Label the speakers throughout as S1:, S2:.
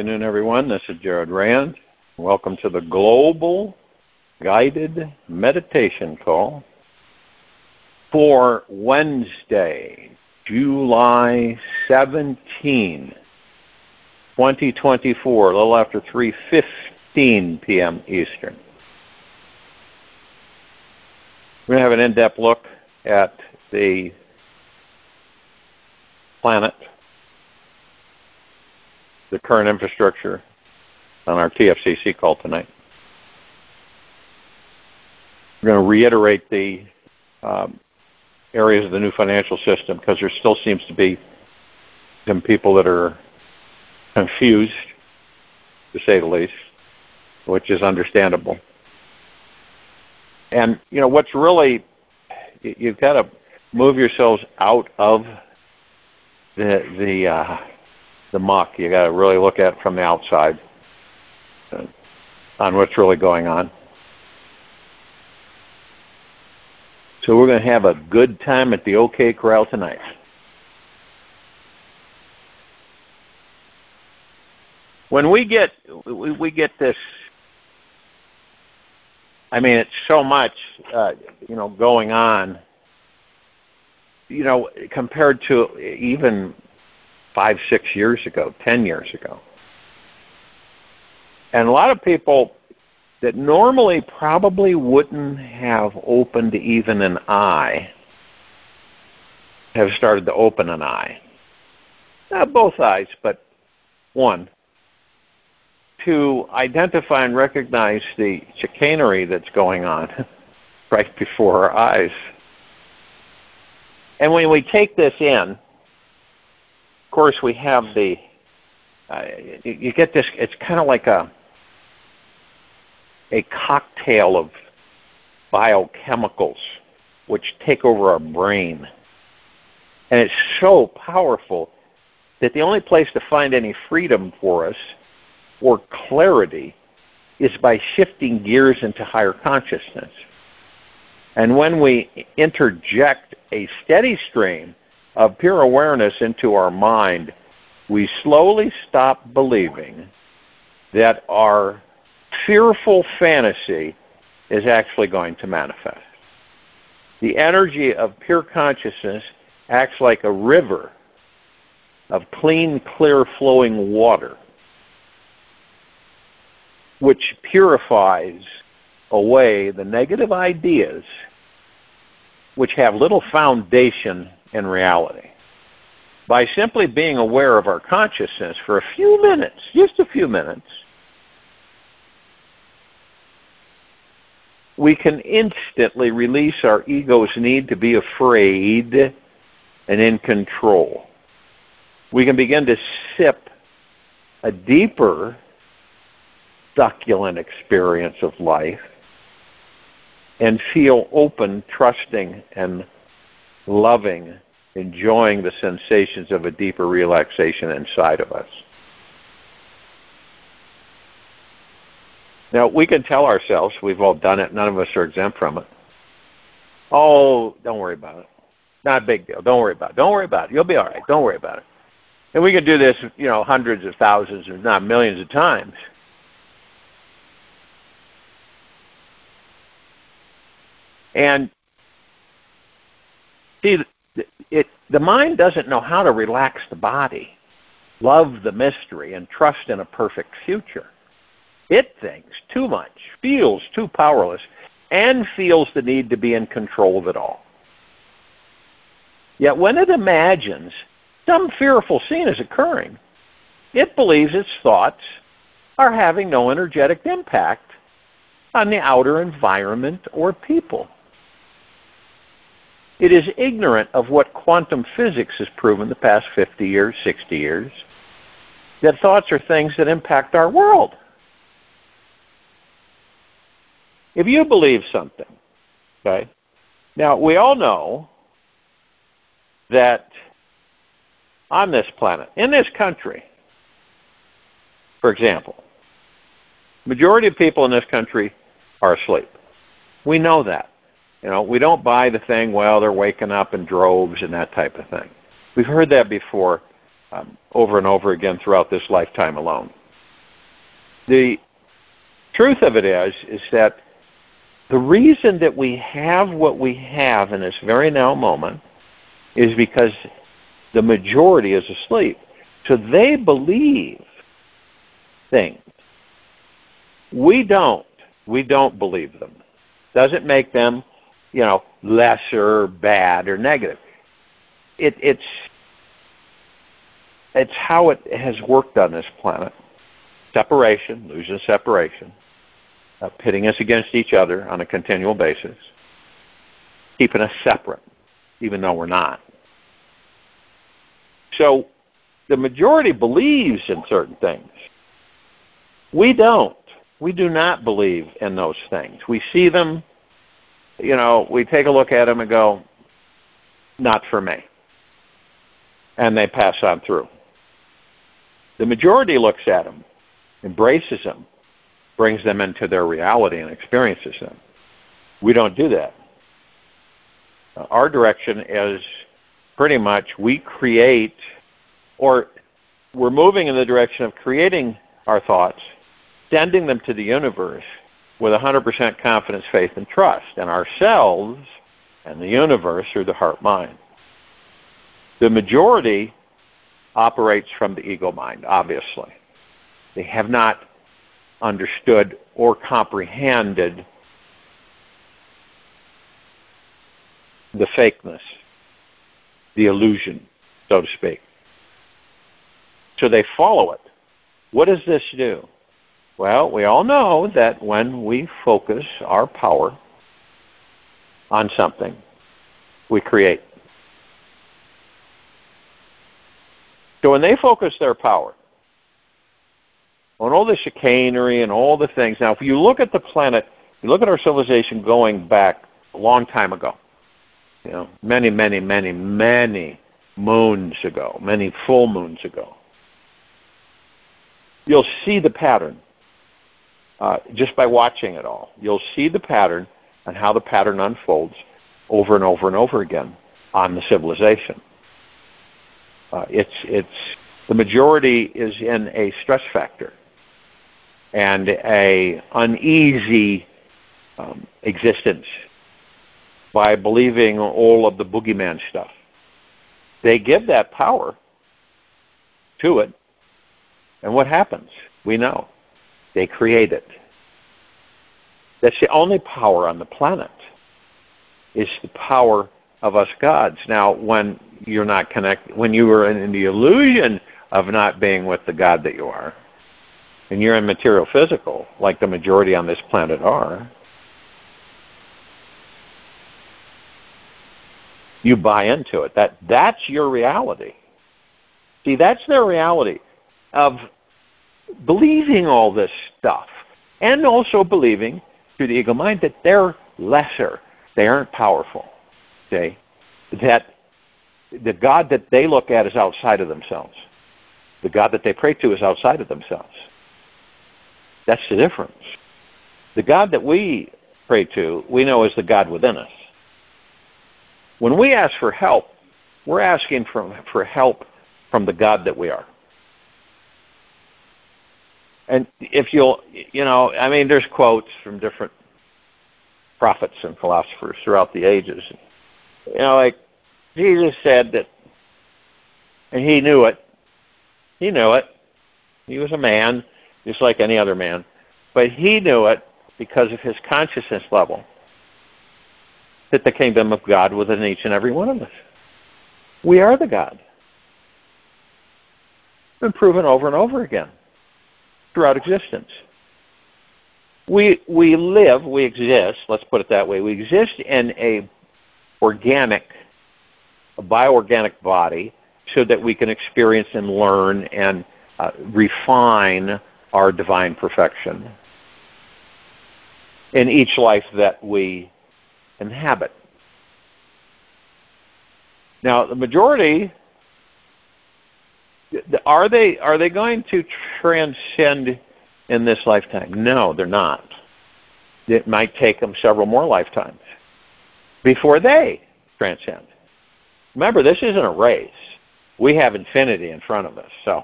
S1: afternoon, everyone. This is Jared Rand. Welcome to the Global Guided Meditation Call for Wednesday, July 17, 2024, a little after 3:15 p.m. Eastern. We're going to have an in-depth look at the planet, the current infrastructure on our TFCC call tonight. We're going to reiterate the areas of the new financial system because there still seems to be some people that are confused, to say the least, which is understandable. And, you know, what's really, you've got to move yourselves out of the muck. You got to really look at it from the outside on what's really going on. So we're going to have a good time at the OK Corral tonight. When we get this, I mean, it's so much, going on, compared to even 5, 6 years ago, 10 years ago. And a lot of people that normally probably wouldn't have opened even an eye have started to open an eye. Not both eyes, but one. To identify and recognize the chicanery that's going on right before our eyes. And when we take this in, of course, we have the, you get this, it's kind of like a cocktail of biochemicals which take over our brain. And it's so powerful that the only place to find any freedom for us or clarity is by shifting gears into higher consciousness. And when we interject a steady stream of pure awareness into our mind, we slowly stop believing that our fearful fantasy is actually going to manifest. The energy of pure consciousness acts like a river of clean, clear flowing water, which purifies away the negative ideas which have little foundation in reality. By simply being aware of our consciousness for a few minutes, just a few minutes, we can instantly release our ego's need to be afraid and in control. We can begin to sip a deeper, succulent experience of life and feel open, trusting, and loving, enjoying the sensations of a deeper relaxation inside of us. Now, we can tell ourselves, we've all done it, none of us are exempt from it. Oh, don't worry about it. Not a big deal. Don't worry about it. Don't worry about it. You'll be all right. Don't worry about it. And we can do this, hundreds of thousands, if not millions of times. And see, the mind doesn't know how to relax the body, love the mystery, and trust in a perfect future. It thinks too much, feels too powerless, and feels the need to be in control of it all. Yet when it imagines some fearful scene is occurring, it believes its thoughts are having no energetic impact on the outer environment or people. It is ignorant of what quantum physics has proven the past 50 years, 60 years, that thoughts are things that impact our world. If you believe something, okay, now we all know that on this planet, in this country, for example, majority of people in this country are asleep. We know that. We don't buy the thing, well, they're waking up in droves and that type of thing. We've heard that before over and over again throughout this lifetime alone. The truth of it is that the reason that we have what we have in this very now moment is because the majority is asleep. So they believe things. We don't. We don't believe them. Doesn't make them, lesser, bad, or negative. It's how it has worked on this planet. Separation, illusion of separation, pitting us against each other on a continual basis, keeping us separate, even though we're not. So the majority believes in certain things. We don't. We do not believe in those things. We see them, we take a look at them and go, not for me. And they pass on through. The majority looks at them, embraces them, brings them into their reality and experiences them. We don't do that. Our direction is pretty much we create, or we're moving in the direction of creating our thoughts, sending them to the universe with 100% confidence, faith, and trust in ourselves and the universe through the heart-mind. The majority operates from the ego mind, obviously. They have not understood or comprehended the fakeness, the illusion, so to speak. So they follow it. What does this do? Well, we all know that when we focus our power on something, we create. So when they focus their power on all the chicanery and all the things, now if you look at the planet, you look at our civilization going back a long time ago, many, many, many, many moons ago, many full moons ago, you'll see the pattern. Just by watching it all, you'll see the pattern and how the pattern unfolds over and over and over again on the civilization. It's the majority is in a stress factor and a uneasy existence by believing all of the boogeyman stuff. They give that power to it, and what happens? We know. They create it. That's the only power on the planet, is the power of us gods. Now, when you're not connected, when you are in the illusion of not being with the God that you are, and you're in material physical, like the majority on this planet are, you buy into it. That's your reality. See, that's their reality of believing all this stuff, and also believing through the ego mind that they're lesser, they aren't powerful. Okay? That the God that they look at is outside of themselves. The God that they pray to is outside of themselves. That's the difference. The God that we pray to, we know is the God within us. When we ask for help, we're asking for help from the God that we are. And if there's quotes from different prophets and philosophers throughout the ages. Like Jesus said that, and he knew it. He knew it. He was a man, just like any other man. But he knew it because of his consciousness level, that the kingdom of God within each and every one of us. We are the God. It's been proven over and over again throughout existence. We live, we exist, let's put it that way, we exist in a bioorganic body so that we can experience and learn and refine our divine perfection in each life that we inhabit. Now, the majority, are they going to transcend in this lifetime? No, they're not. It might take them several more lifetimes before they transcend. Remember, this isn't a race. We have infinity in front of us. So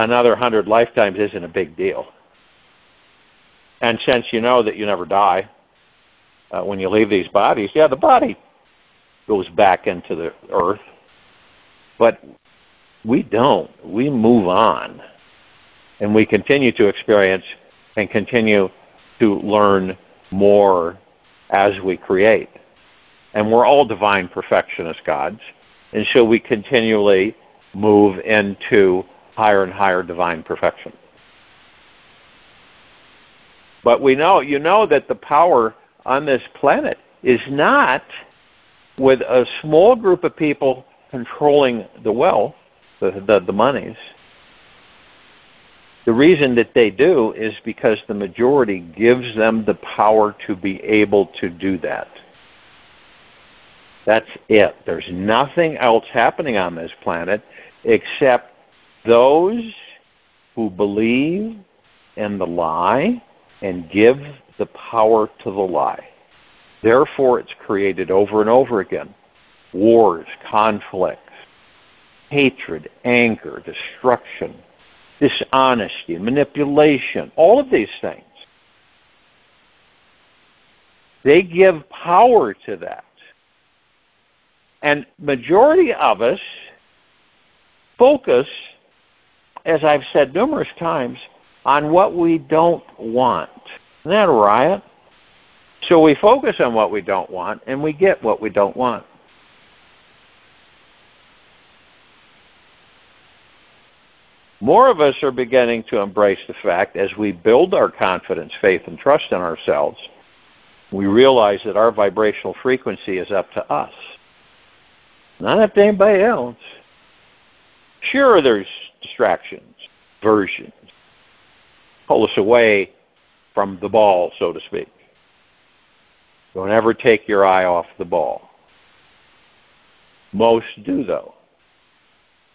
S1: another 100 lifetimes isn't a big deal. And since you know that you never die, when you leave these bodies, yeah, the body goes back into the earth, but we don't. We move on, and we continue to experience and continue to learn more as we create. And we're all divine perfectionist gods, and so we continually move into higher and higher divine perfection. But we know, you know, that the power on this planet is not with a small group of people controlling the wealth, the monies. The reason that they do is because the majority gives them the power to be able to do that. That's it. There's nothing else happening on this planet except those who believe in the lie and give the power to the lie. Therefore, it's created over and over again. Wars, conflicts, hatred, anger, destruction, dishonesty, manipulation, all of these things. They give power to that. And majority of us focus, as I've said numerous times, on what we don't want. Isn't that a riot? So we focus on what we don't want, and we get what we don't want. More of us are beginning to embrace the fact, as we build our confidence, faith, and trust in ourselves, we realize that our vibrational frequency is up to us, not up to anybody else. Sure, there's distractions, versions, pull us away from the ball, so to speak. Don't ever take your eye off the ball. Most do, though.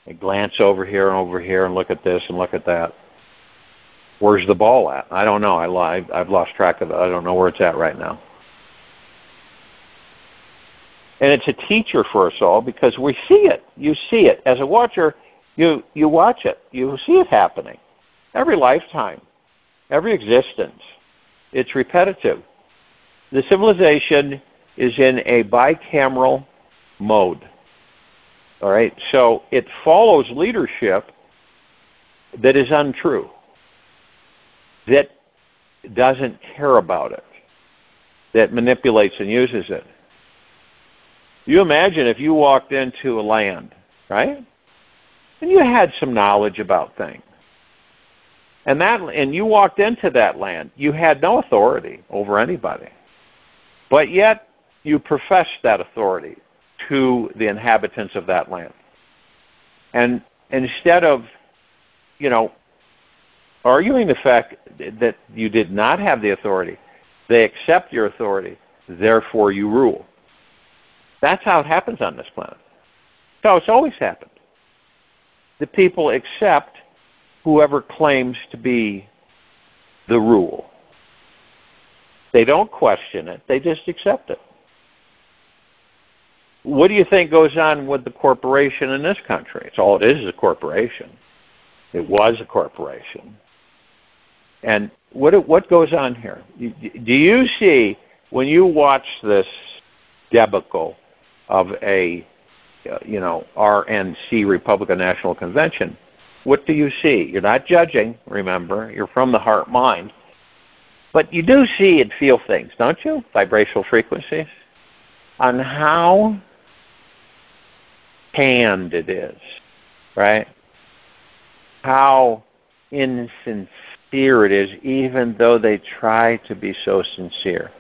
S1: They glance over here and look at this and look at that. Where's the ball at? I don't know. I've lost track of it. I don't know where it's at right now. And it's a teacher for us all because we see it. You see it. As a watcher, you watch it. You see it happening. Every lifetime, every existence. It's repetitive. The civilization is in a bicameral mode. All right? So it follows leadership that is untrue, that doesn't care about it, that manipulates and uses it. You imagine if you walked into a land, right? And you had some knowledge about things. And you walked into that land. You had no authority over anybody. But yet you professed that authority to the inhabitants of that land. And instead of, arguing the fact that you did not have the authority, they accept your authority, therefore you rule. That's how it happens on this planet. So it's always happened. The people accept whoever claims to be the rule. They don't question it. They just accept it. What do you think goes on with the corporation in this country? It's all it is a corporation. It was a corporation. And what goes on here? Do you see, when you watch this debacle of a RNC, Republican National Convention, what do you see? You're not judging, remember. You're from the heart mind. But you do see and feel things, don't you? Vibrational frequencies. On how canned it is, right? How insincere it is, even though they try to be so sincere.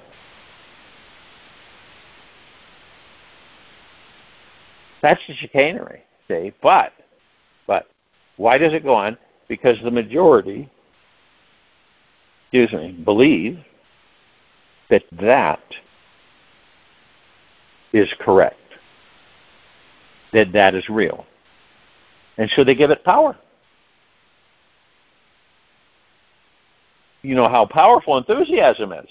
S1: That's the chicanery, see? But why does it go on? Because the majority, believe that is correct, that is real. And so they give it power. You know how powerful enthusiasm is,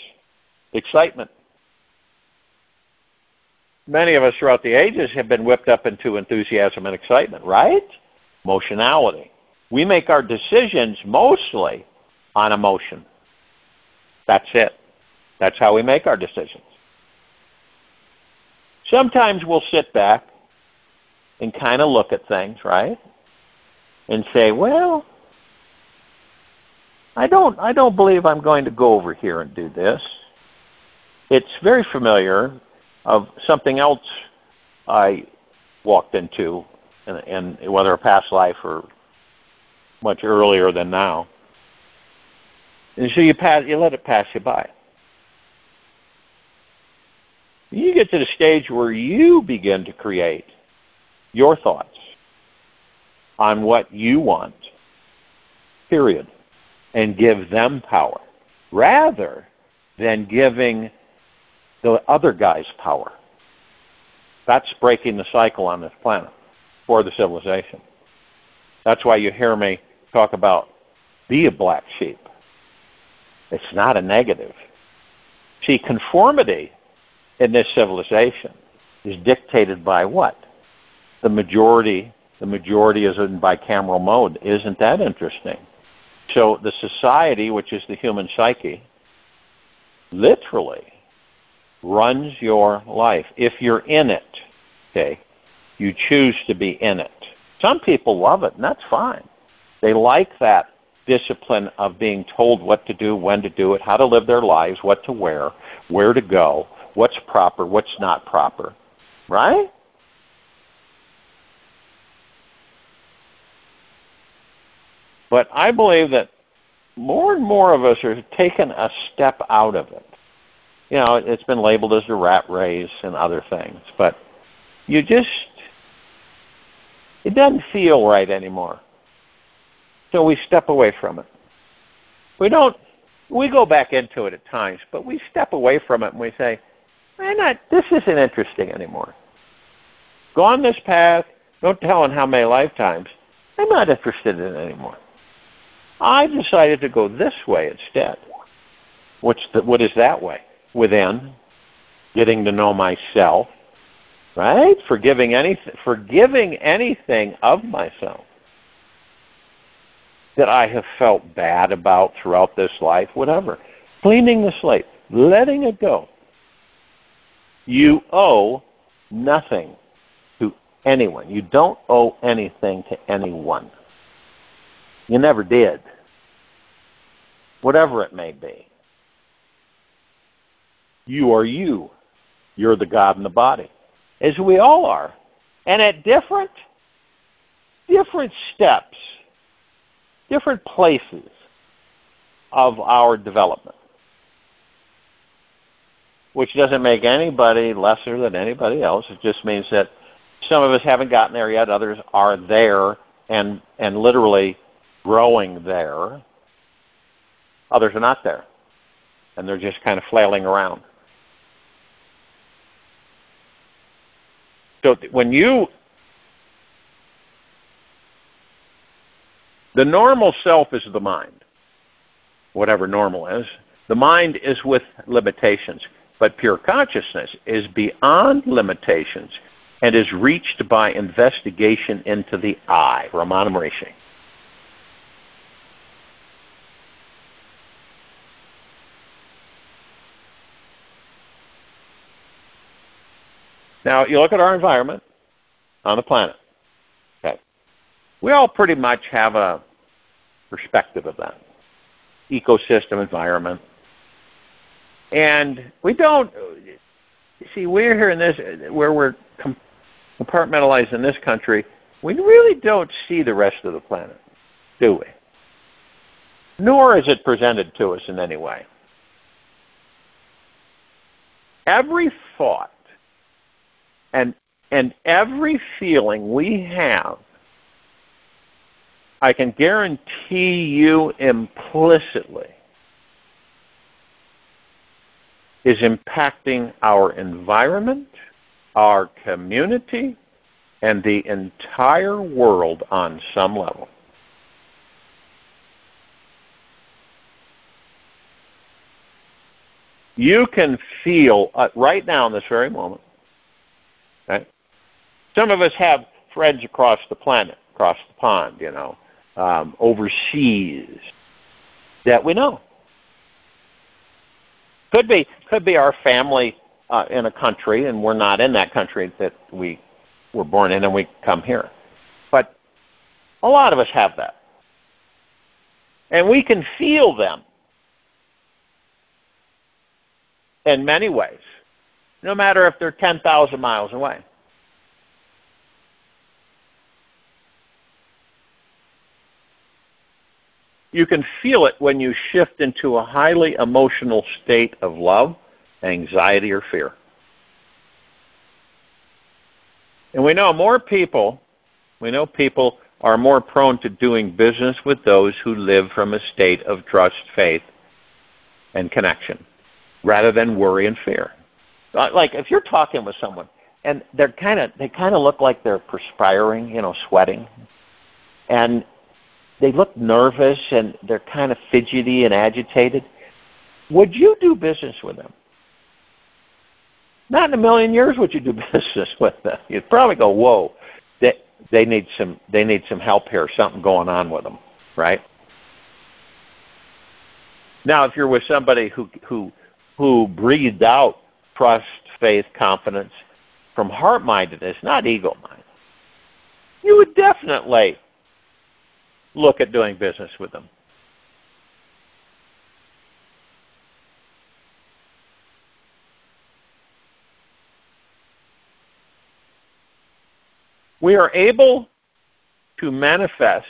S1: excitement. Many of us throughout the ages have been whipped up into enthusiasm and excitement, right? Emotionality. We make our decisions mostly on emotion. That's it. That's how we make our decisions. Sometimes we'll sit back and kind of look at things, right? And say, well, I don't believe I'm going to go over here and do this. It's very familiar of something else I walked into, in whether a past life or much earlier than now. And so you let it pass you by. You get to the stage where you begin to create your thoughts on what you want, period, and give them power, rather than giving the other guy's power. That's breaking the cycle on this planet for the civilization. That's why you hear me talk about be a black sheep. It's not a negative. See, conformity in this civilization is dictated by what? The majority. The majority is in bicameral mode. Isn't that interesting? So the society, which is the human psyche, literally runs your life. If you're in it, okay, you choose to be in it. Some people love it, and that's fine. They like that discipline of being told what to do, when to do it, how to live their lives, what to wear, where to go, what's proper, what's not proper, right? But I believe that more and more of us are taking a step out of it. You know, it's been labeled as the rat race and other things, but it doesn't feel right anymore. So we step away from it. We go back into it at times, but we step away from it and we say, this isn't interesting anymore. Gone this path, no telling how many lifetimes, I'm not interested in it anymore. I decided to go this way instead. What is that way? Within, getting to know myself, right? Forgiving anything of myself that I have felt bad about throughout this life, whatever. Cleaning the slate, letting it go. You owe nothing to anyone. You don't owe anything to anyone. You never did. Whatever it may be. You are you. You're the God in the body. As we all are. And at different steps, different places of our development. Which doesn't make anybody lesser than anybody else. It just means that some of us haven't gotten there yet. Others are there and literally growing there. Others are not there. And they're just kind of flailing around. So the normal self is the mind, whatever normal is. The mind is with limitations, but pure consciousness is beyond limitations and is reached by investigation into the I, Ramanam Rishi. Now, you look at our environment on the planet. Okay. We all pretty much have a perspective of that. Ecosystem, environment. And we don't, see, we're here in this, where we're compartmentalized in this country, we really don't see the rest of the planet, do we? Nor is it presented to us in any way. Every thought and every feeling we have, I can guarantee you implicitly, is impacting our environment, our community, and the entire world on some level. You can feel right now in this very moment. Okay? Some of us have friends across the planet, across the pond, you know, overseas that we know. Could be our family in a country, and we're not in that country that we were born in, and we come here. But a lot of us have that. And we can feel them in many ways, no matter if they're 10,000 miles away. You can feel it when you shift into a highly emotional state of love, anxiety, or fear. And we know people are more prone to doing business with those who live from a state of trust, faith, and connection, rather than worry and fear. Like if you're talking with someone and they kind of look like they're perspiring, sweating, and they look nervous and they're kind of fidgety and agitated, would you do business with them? Not in a million years would you do business with them. You'd probably go, whoa, they need some help here, something going on with them, right? Now, if you're with somebody who breathed out trust, faith, confidence from heart-mindedness, not ego-minded, you would definitely look at doing business with them. We are able to manifest,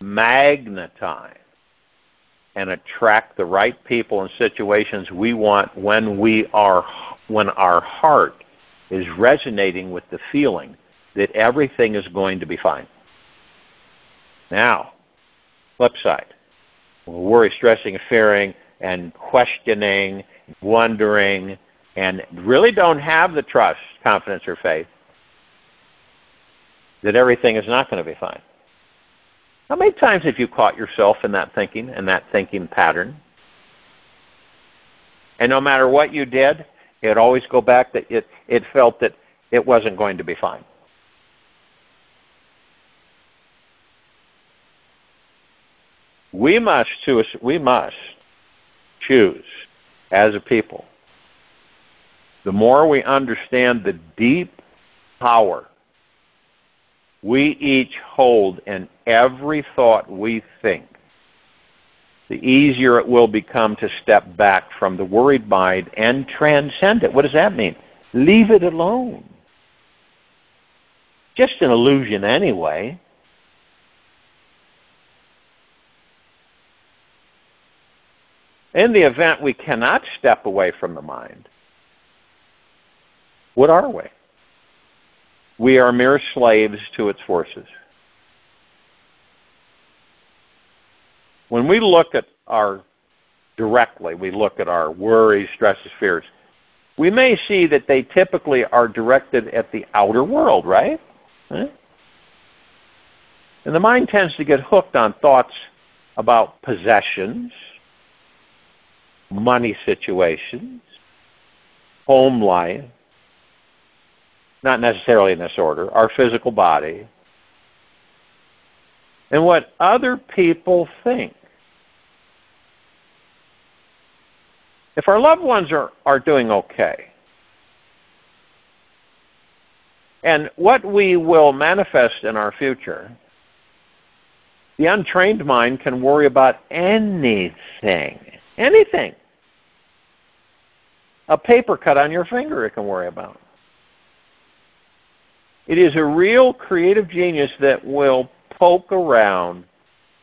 S1: magnetize, and attract the right people and situations we want when our heart is resonating with the feeling that everything is going to be fine. Now, flip side, worry, stressing, fearing, and questioning, wondering, and really don't have the trust, confidence, or faith that everything is not going to be fine. How many times have you caught yourself in that thinking pattern? And no matter what you did, it always go back that it felt that it wasn't going to be fine. We must choose as a people. The more we understand the deep power we each hold in every thought we think, the easier it will become to step back from the worried mind and transcend it. What does that mean? Leave it alone. Just an illusion anyway. In the event we cannot step away from the mind, what are we? We are mere slaves to its forces. When we look at our worries, stresses, fears, we may see that they typically are directed at the outer world, right? And the mind tends to get hooked on thoughts about possessions, money situations, home life, not necessarily in this order, our physical body, and what other people think. If our loved ones are doing okay, and what we will manifest in our future, the untrained mind can worry about anything. Anything. A paper cut on your finger it can worry about. It is a real creative genius that will poke around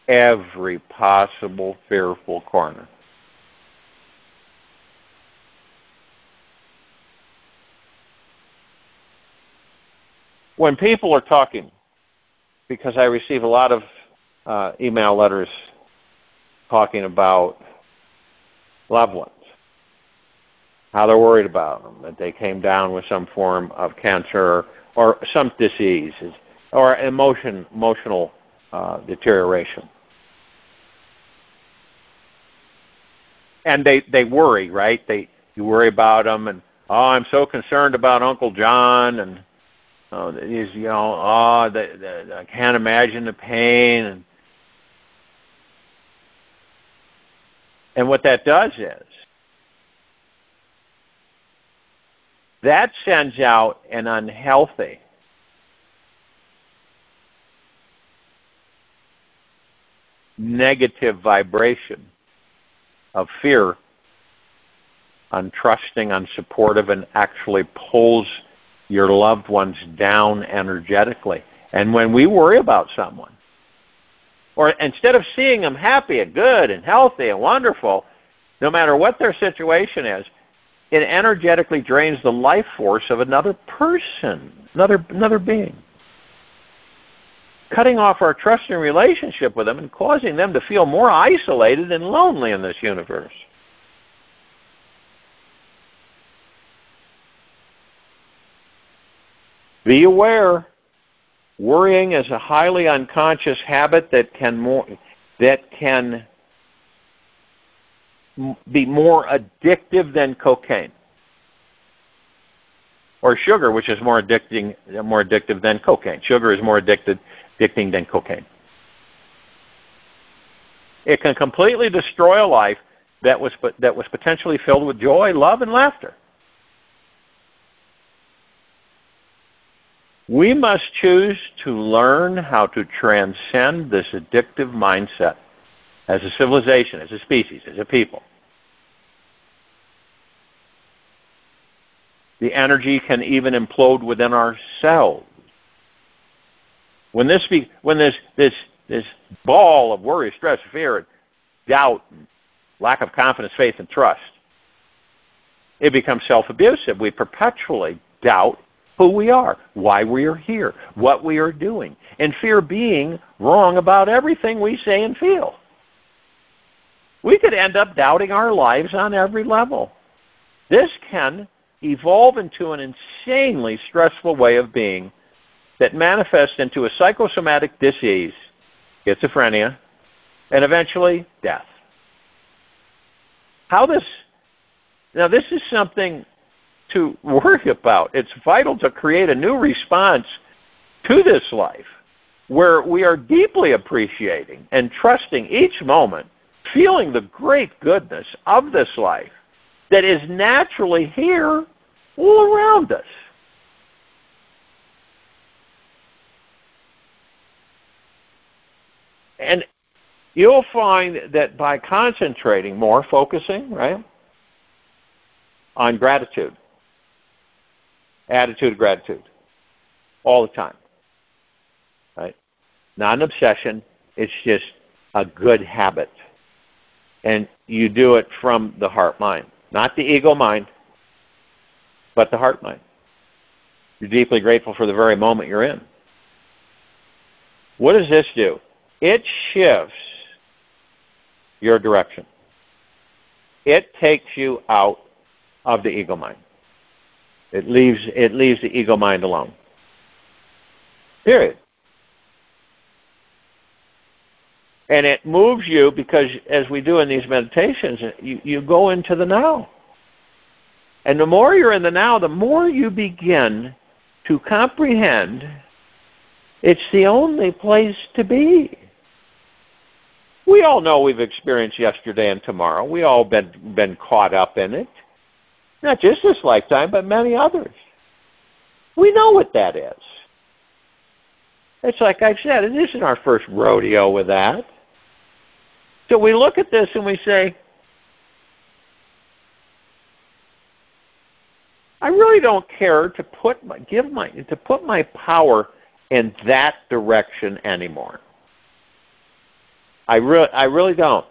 S1: every possible fearful corner. When people are talking, because I receive a lot of email letters talking about loved ones, how they're worried about them, that they came down with some form of cancer or some disease or emotional deterioration. And they worry, right? You worry about them, and I'm so concerned about Uncle John, and I can't imagine the pain, And what that does is, that sends out an unhealthy, negative vibration of fear, untrusting, unsupportive, and actually pulls your loved ones down energetically. And when we worry about someone, or instead of seeing them happy and good and healthy and wonderful, no matter what their situation is, it energetically drains the life force of another person, another being, cutting off our trusting relationship with them and causing them to feel more isolated and lonely in this universe. Be aware, worrying is a highly unconscious habit that can be more addictive than cocaine. Or sugar, which is more addictive than cocaine. Sugar is more addicting than cocaine. It can completely destroy a life that was potentially filled with joy, love, and laughter. We must choose to learn how to transcend this addictive mindset as a civilization, as a species, as a people. The energy can even implode within ourselves. When this ball of worry, stress, fear, doubt, lack of confidence, faith, and trust, it becomes self-abusive. We perpetually doubt who we are, why we are here, what we are doing, and fear being wrong about everything we say and feel. We could end up doubting our lives on every level. This can evolve into an insanely stressful way of being that manifests into a psychosomatic disease, schizophrenia, and eventually death. Now this is something to worry about. It's vital to create a new response to this life where we are deeply appreciating and trusting each moment, feeling the great goodness of this life that is naturally here all around us. And you'll find that by concentrating more, focusing, right, on gratitude, attitude of gratitude, all the time, right? Not an obsession. It's just a good habit. And you do it from the heart mind, not the ego mind, but the heart mind. You're deeply grateful for the very moment you're in. What does this do? It shifts your direction. It takes you out of the ego mind. It leaves the ego mind alone. Period. And it moves you because, as we do in these meditations, you go into the now. And the more you're in the now, the more you begin to comprehend it's the only place to be. We all know we've experienced yesterday and tomorrow. We all been caught up in it. Not just this lifetime, but many others. We know what that is. It's like I've said, it isn't our first rodeo with that. So we look at this and we say, I really don't care to put my power in that direction anymore. I really don't.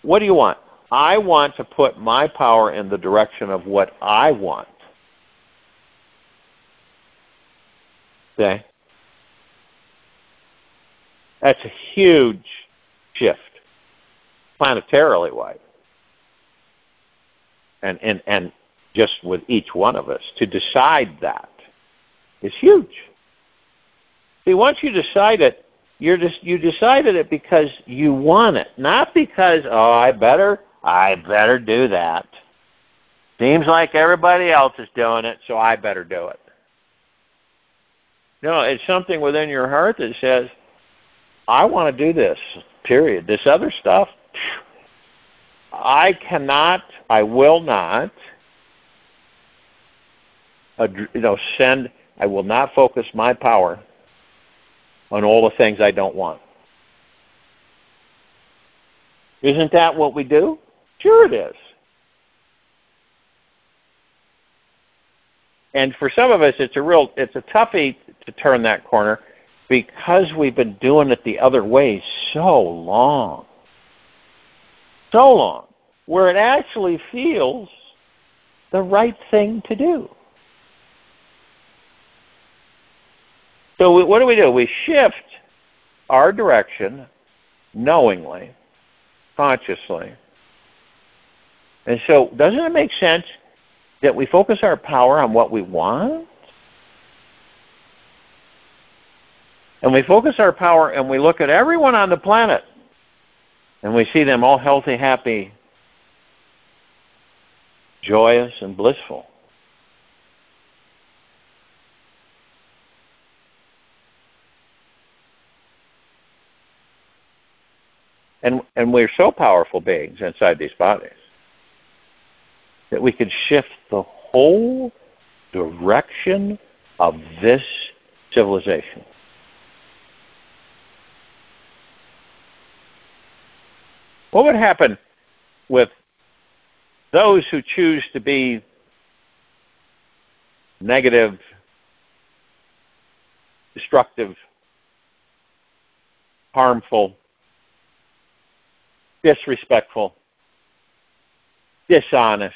S1: What do you want? I want to put my power in the direction of what I want. Okay? That's a huge shift, planetarily wide. And just with each one of us, to decide that is huge. See, once you decide it, you decided it because you want it, not because, oh, I better do that. Seems like everybody else is doing it, so I better do it. No, it's something within your heart that says, I want to do this, period. This other stuff, I will not, I will not focus my power on all the things I don't want. Isn't that what we do? Sure it is. And for some of us, it's a toughie to turn that corner because we've been doing it the other way so long, where it actually feels the right thing to do. So what do? We shift our direction knowingly, consciously. And so doesn't it make sense that we focus our power on what we want? And we focus our power and we look at everyone on the planet and we see them all healthy, happy, joyous, and blissful. And we're so powerful beings inside these bodies that we could shift the whole direction of this civilization. What would happen with those who choose to be negative, destructive, harmful, disrespectful, dishonest,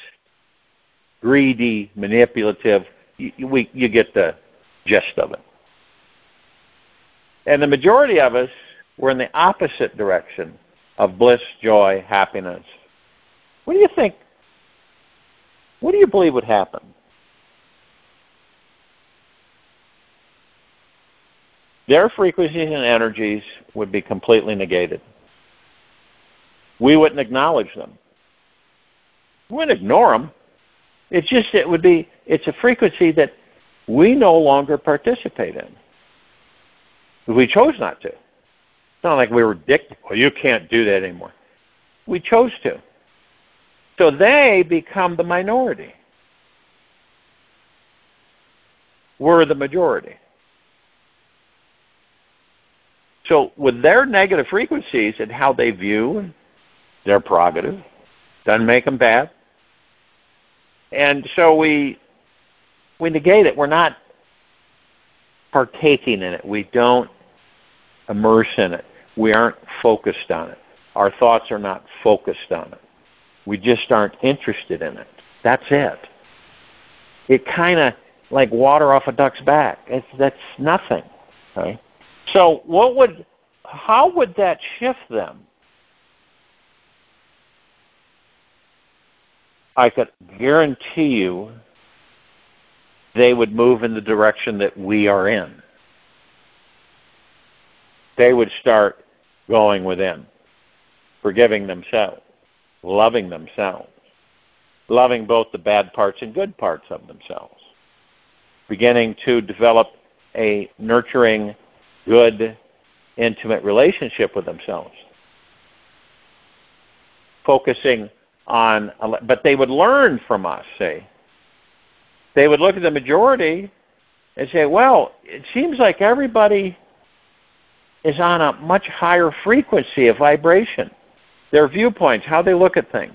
S1: greedy, manipulative? You get the gist of it. And the majority of us were in the opposite direction of bliss, joy, happiness. What do you think? What do you believe would happen? Their frequencies and energies would be completely negated. We wouldn't acknowledge them. We wouldn't ignore them. It's a frequency that we no longer participate in. We chose not to. It's not like we were dictated, well, you can't do that anymore. We chose to. So they become the minority. We're the majority. So with their negative frequencies and how they view their prerogative, doesn't make them bad. And so we negate it. We're not partaking in it. We don't immerse in it. We aren't focused on it. Our thoughts are not focused on it. We just aren't interested in it. That's it. It kind of like water off a duck's back. That's nothing. Okay? So how would that shift them? I could guarantee you they would move in the direction that we are in. They would start going within, forgiving themselves, loving themselves, loving both the bad parts and good parts of themselves, beginning to develop a nurturing, good, intimate relationship with themselves, focusing on, but they would learn from us, see. They would look at the majority and say, well, it seems like everybody is on a much higher frequency of vibration. Their viewpoints, how they look at things.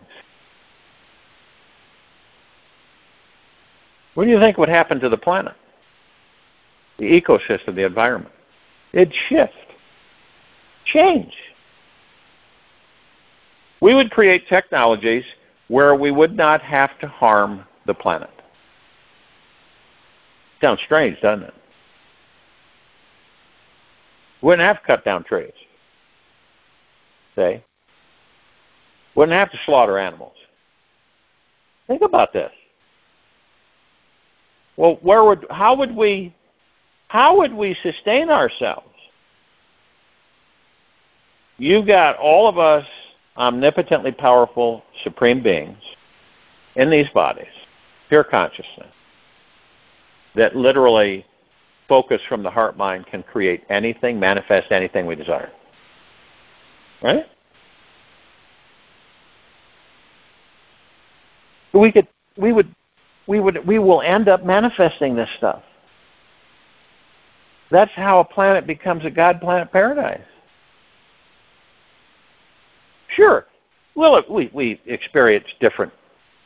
S1: What do you think would happen to the planet? The ecosystem, the environment. It'd shift. Change. We would create technologies where we would not have to harm the planet. Sounds strange, doesn't it? We wouldn't have to cut down trees. See? Wouldn't have to slaughter animals. Think about this. Well, how would we sustain ourselves? You've got all of us omnipotently powerful supreme beings in these bodies, pure consciousness, that literally focus from the heart mind can create anything, manifest anything we desire. Right? we will end up manifesting this stuff. That's how a planet becomes a God planet paradise. Sure, well, we experience different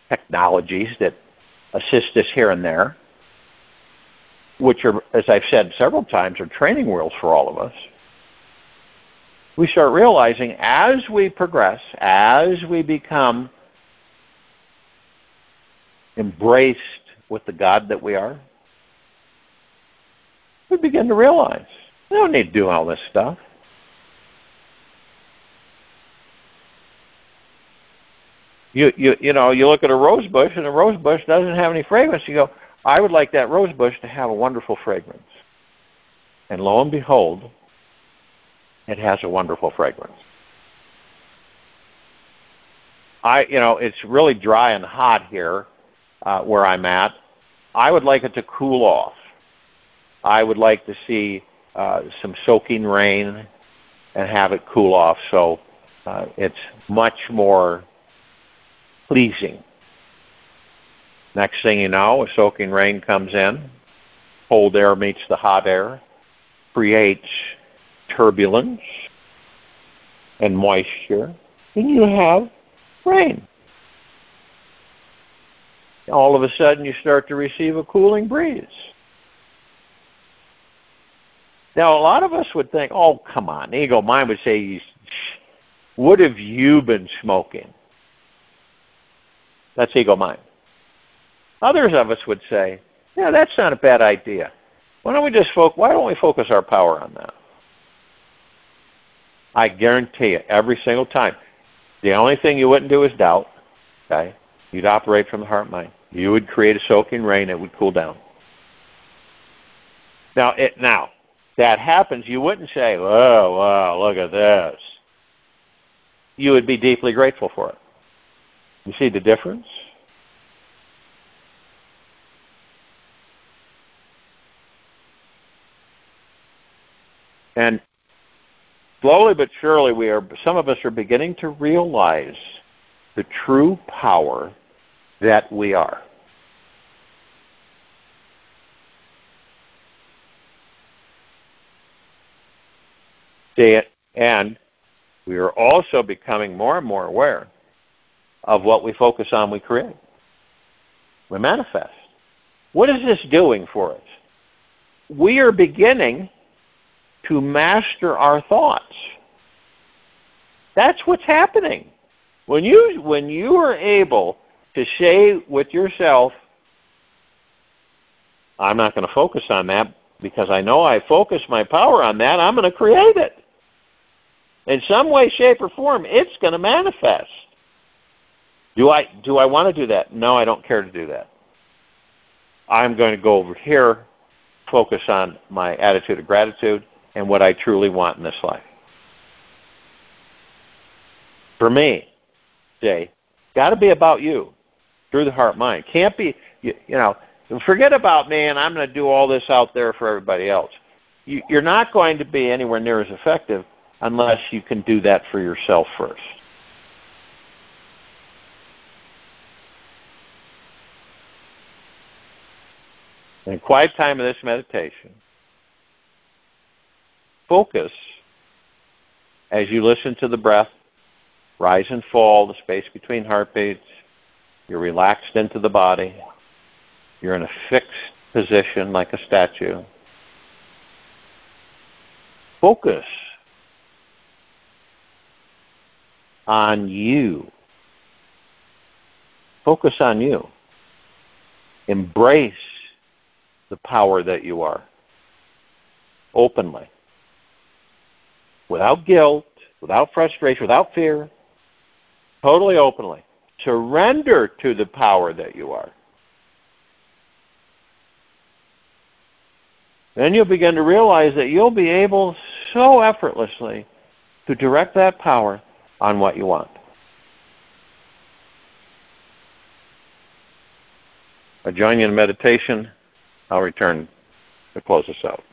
S1: technologies that assist us here and there, which are, as I've said several times, are training wheels for all of us. We start realizing as we progress, as we become embraced with the God that we are, we begin to realize we don't need to do all this stuff. You look at a rose bush, and a rose bush doesn't have any fragrance. You go, I would like that rose bush to have a wonderful fragrance. And lo and behold, it has a wonderful fragrance. It's really dry and hot here where I'm at. I would like it to cool off. I would like to see some soaking rain and have it cool off so it's much more pleasing. Next thing you know, a soaking rain comes in, cold air meets the hot air, creates turbulence and moisture, and you have rain. All of a sudden you start to receive a cooling breeze. Now, a lot of us would think, oh, come on. The ego mind would say, what have you been smoking? That's ego mind. Others of us would say, yeah, that's not a bad idea. Why don't we focus our power on that? I guarantee you, every single time, the only thing you wouldn't do is doubt. Okay? You'd operate from the heart mind. You would create a soaking rain. It would cool down. Now, that happens, you wouldn't say, oh, wow, look at this. You would be deeply grateful for it. You see the difference? And slowly but surely, some of us are beginning to realize the true power that we are. And we are also becoming more and more aware of what we focus on, we create. We manifest. What is this doing for us? We are beginning to master our thoughts. That's what's happening. When you are able to say with yourself, I'm not going to focus on that because I know I focus my power on that, I'm going to create it. In some way, shape, or form, it's going to manifest. Do I want to do that? No, I don't care to do that. I'm going to go over here, focus on my attitude of gratitude and what I truly want in this life. For me, Jay, got to be about you through the heart mind. Can't be, forget about me and I'm going to do all this out there for everybody else. You're not going to be anywhere near as effective unless you can do that for yourself first. In the quiet time of this meditation, focus as you listen to the breath rise and fall, the space between heartbeats. You're relaxed into the body. You're in a fixed position like a statue. Focus on you. Focus on you. Embrace the power that you are. Openly. Without guilt, without frustration, without fear. Totally openly. Surrender to the power that you are. Then you'll begin to realize that you'll be able so effortlessly to direct that power on what you want. I join you in meditation. I'll return to close us out.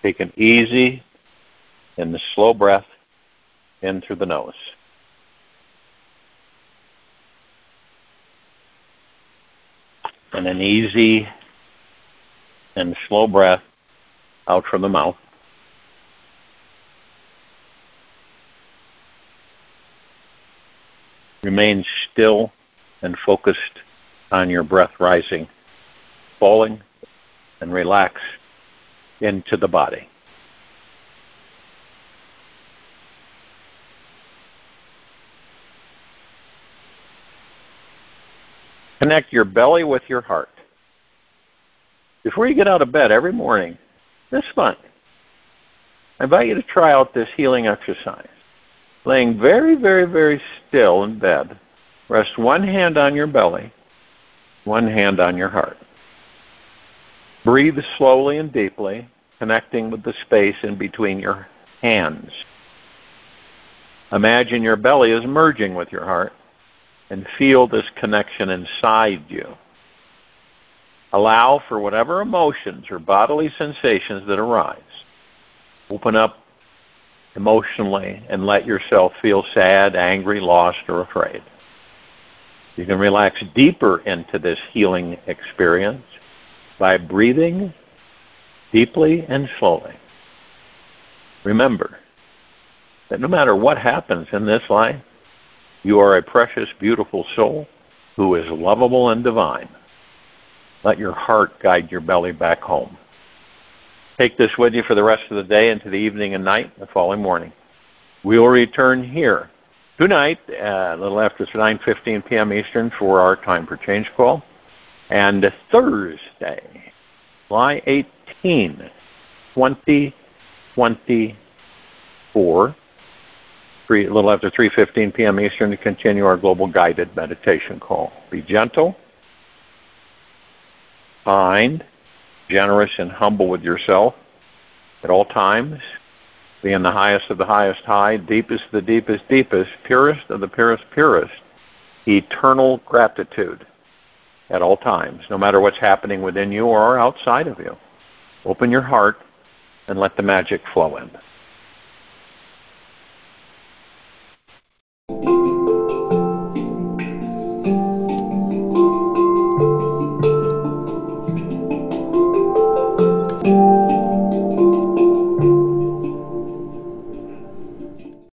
S1: Take an easy and the slow breath in through the nose. And an easy and slow breath out from the mouth. Remain still and focused on your breath rising, falling, and relax into the body. Connect your belly with your heart. Before you get out of bed every morning, this month, I invite you to try out this healing exercise. Laying very, very, very still in bed, rest one hand on your belly, one hand on your heart. Breathe slowly and deeply, connecting with the space in between your hands. Imagine your belly is merging with your heart and feel this connection inside you. Allow for whatever emotions or bodily sensations that arise. Open up emotionally and let yourself feel sad, angry, lost, or afraid. You can relax deeper into this healing experience by breathing deeply and slowly. Remember that no matter what happens in this life, you are a precious, beautiful soul who is lovable and divine. Let your heart guide your belly back home. Take this with you for the rest of the day into the evening and night, the following morning. We will return here tonight, a little after 9:15 p.m. Eastern, for our Time for Change call. And Thursday, July 18, 2024, a little after 3:15 p.m. Eastern, to continue our global guided meditation call. Be gentle, kind, generous, and humble with yourself at all times. Be in the highest of the highest high, deepest of the deepest deepest, purest of the purest purest, eternal gratitude at all times, no matter what's happening within you or outside of you. Open your heart and let the magic flow in.